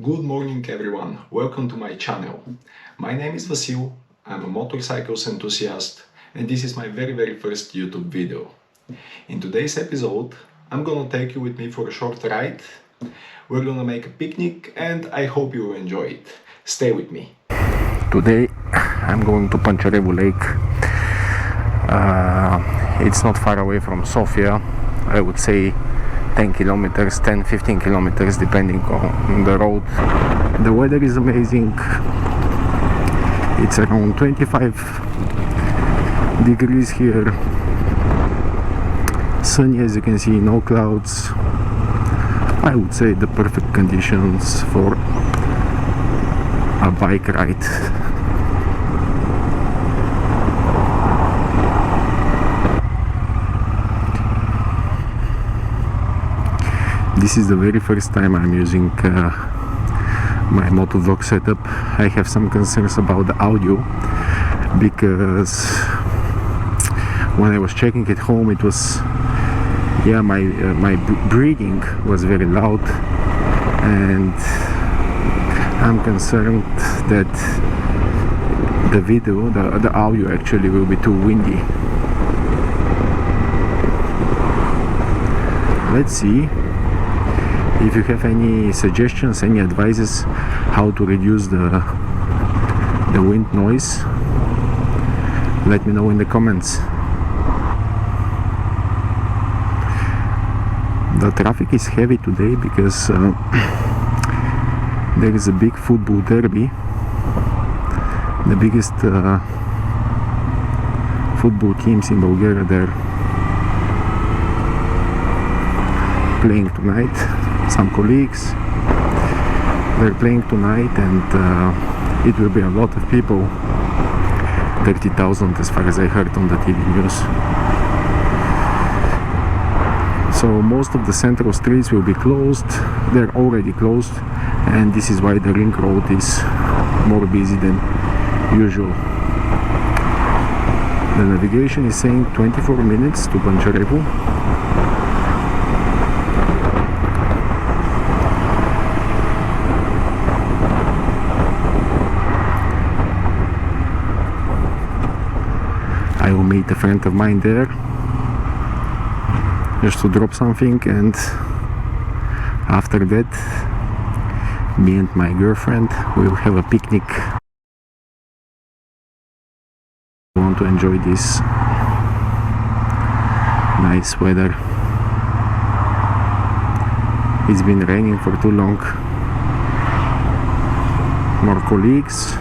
Good morning everyone, welcome to my channel. My name is Vasil, I'm a motorcycles enthusiast and this is my very first YouTube video. In today's episode, I'm gonna take you with me for a short ride. We're gonna make a picnic and I hope you will enjoy it. Stay with me. Today I'm going to Pancharevo Lake. It's not far away from Sofia, I would say 10 kilometers, 10-15 kilometers depending on the road. The weather is amazing. It's around 25 degrees here. Sunny as you can see, no clouds. I would say the perfect conditions for a bike ride. This is the very first time I'm using my motovlog setup. I have some concerns about the audio because when I was checking at home it was my breathing was very loud, and I'm concerned that the video, the audio actually will be too windy. Let's see. If you have any suggestions, any advices how to reduce the wind noise, let me know in the comments. The traffic is heavy today because there is a big football derby, the biggest football teams in Bulgaria. They're playing tonight. Some colleagues, they're playing tonight, and it will be a lot of people, 30,000 as far as I heard on the TV news. So most of the central streets will be closed. They're already closed, and this is why the ring road is more busy than usual. The navigation is saying 24 minutes to Pancharevo. I will meet a friend of mine there just to drop something, and after that me and my girlfriend will have a picnic. I want to enjoy this nice weather. It's been raining for too long. More colleagues.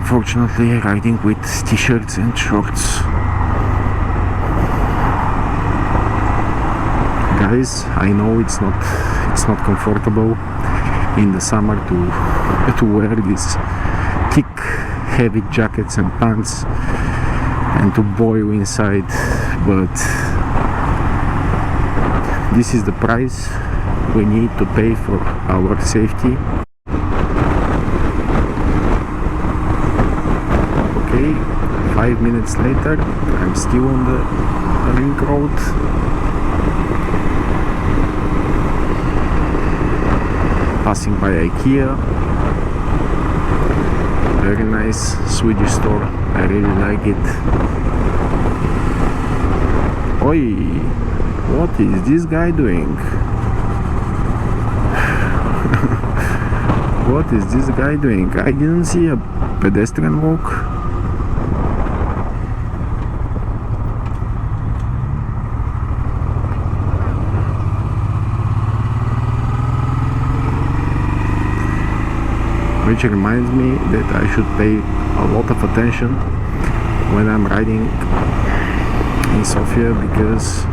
Unfortunately, riding with t-shirts and shorts. Guys, I know it's not comfortable in the summer to wear these thick, heavy jackets and pants and to boil inside, but this is the price we need to pay for our safety. 5 minutes later, I'm still on the ring road. Passing by IKEA. Very nice Swedish store. I really like it. Oi! What is this guy doing? What is this guy doing? I didn't see a pedestrian walk. Which reminds me that I should pay a lot of attention when I'm riding in Sofia, because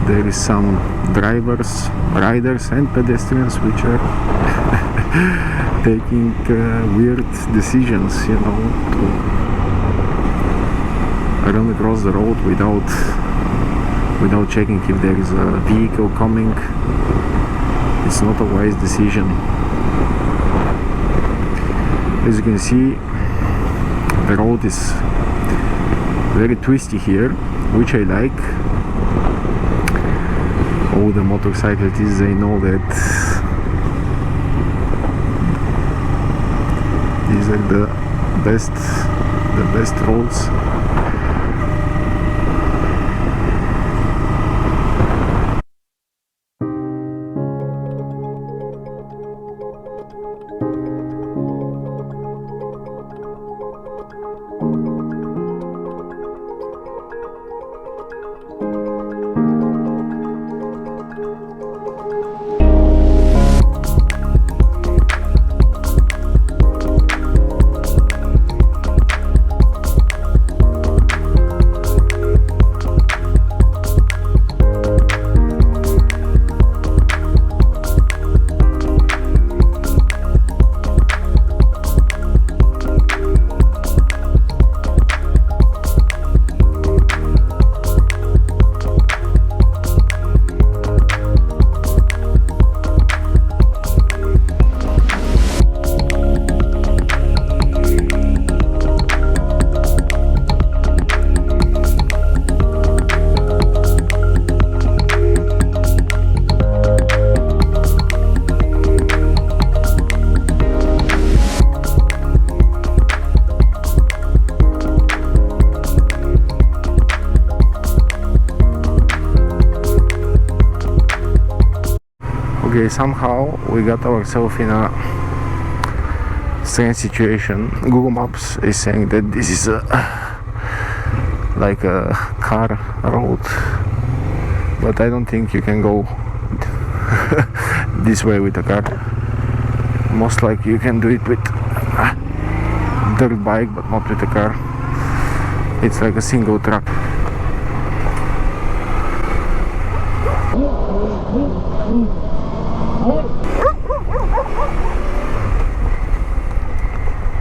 there is some riders and pedestrians which are taking weird decisions, you know, to run across the road without checking if there is a vehicle coming. It's not a wise decision. As you can see, the road is very twisty here, which I like. know the motorcyclists, they know that these are the best roads. Okay, somehow we got ourselves in a strange situation. Google Maps is saying that this is like a car road, but I don't think you can go this way with a car. Most likely you can do it with a dirt bike, but not with a car. It's like a single track.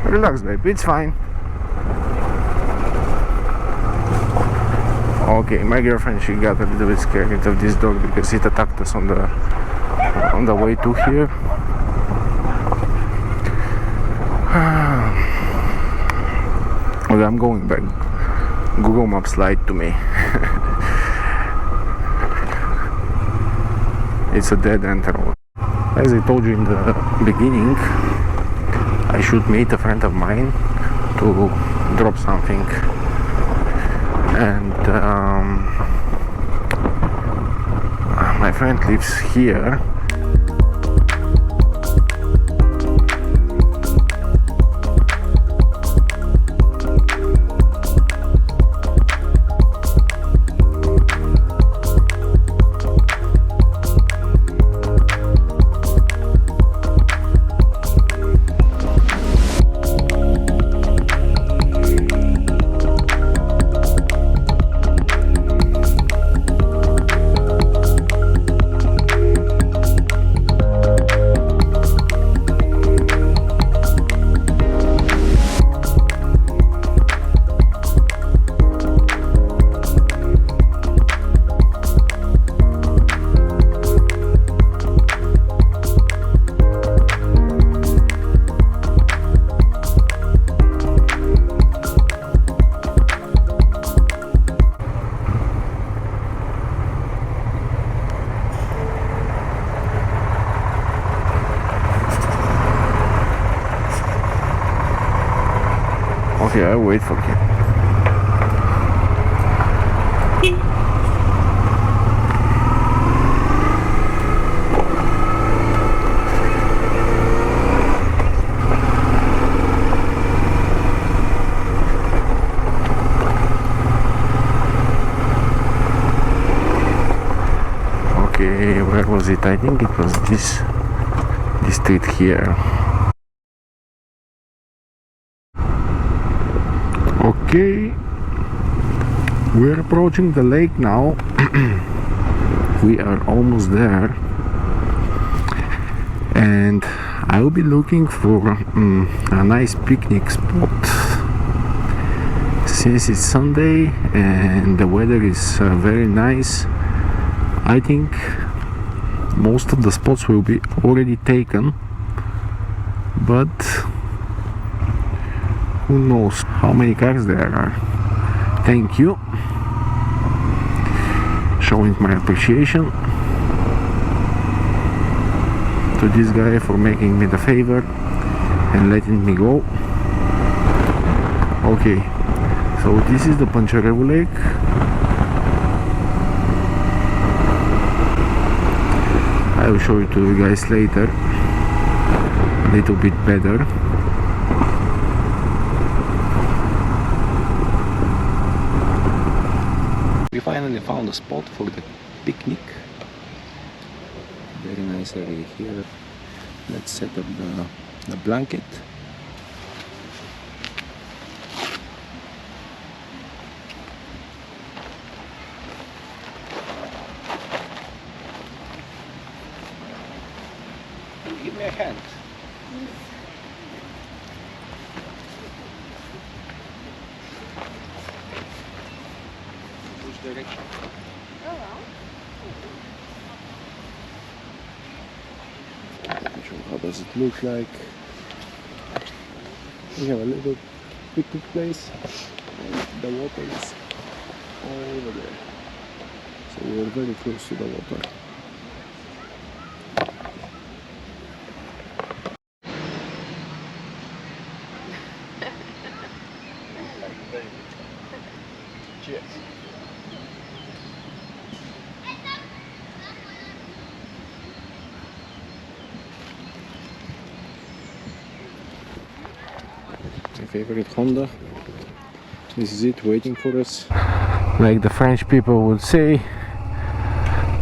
Relax, babe, it's fine. Okay, my girlfriend, she got a little bit scared of this dog because it attacked us on the way to here. Okay, I'm going back. Google Maps lied to me. It's a dead end road. As I told you in the beginning, I should meet a friend of mine to drop something, and my friend lives here. Okay, I'll wait for him. Okay, where was it? I think it was this street here. Okay, we're approaching the lake now. We are almost there, and I'll be looking for a nice picnic spot. Since it's Sunday and the weather is very nice, I think most of the spots will be already taken, but who knows how many cars there are. Thank you. Showing my appreciation. to this guy for making me the favor and letting me go. Okay, so this is the Pancharevo lake. I will show it to you guys later a little bit better. We finally found a spot for the picnic. Very nice area here. Let's set up the blanket. Give me a hand. Which direction? How does it look like? We have a little picnic place and the water is over there. So we are very close to the water. Cheers. My favorite Honda. This is it, waiting for us. Like the French people would say,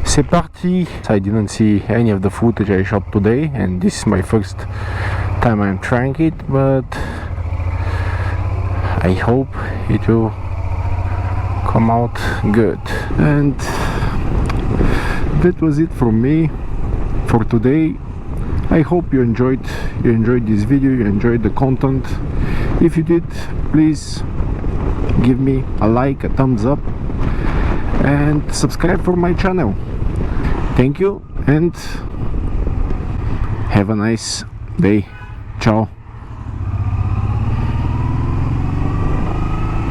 c'est parti. I didn't see any of the footage I shot today, and this is my first time I'm trying it, but I hope it will come out good. And that was it from me for today. I hope you enjoyed this video, you enjoyed the content. If you did, please give me a like, a thumbs up, and subscribe for my channel. Thank you and have a nice day. Ciao.